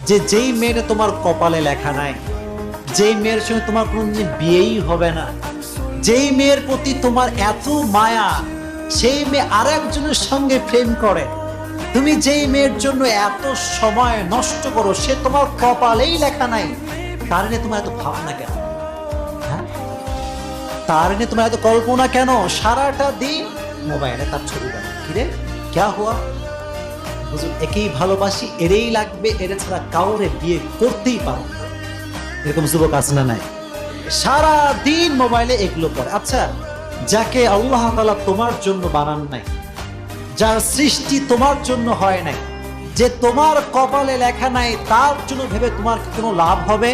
যে যেই মেয়েটা তোমার কপালে লেখা নাই, যেই মেয়ের সঙ্গে তোমার কোনোদিন বিয়েই হবে না, যেই মেয়ের প্রতি তোমার এত মায়া, সেই মেয়ে আর একজনের সঙ্গে প্রেম করে, তুমি যেই মেয়ের জন্য এত সময় নষ্ট করো, সে তোমার কপালেই লেখা নাই, তার নিয়ে তোমার এত ভাবনা কেন? হ্যাঁ, তার নিয়ে তোমার এত কল্পনা কেন? সারাটা দিন মোবাইলে তার ছবি দেখো, কিরে ক্যা হুয়া, হুজুর একেই ভালোবাসি, এরেই লাগবে, এর ছাড়া কাউরে বিয়ে করতেই পারো না। এরকম যুবক আছে না নাই? সারা দিন মোবাইলে এগুলো করে। আচ্ছা, যাকে আল্লাহ তাআলা তোমার জন্য বানান নাই, যার সৃষ্টি তোমার জন্য হয় নাই, যে তোমার কপালে লেখা নাই, তার জন্য ভেবে তোমার কি কোনো লাভ হবে?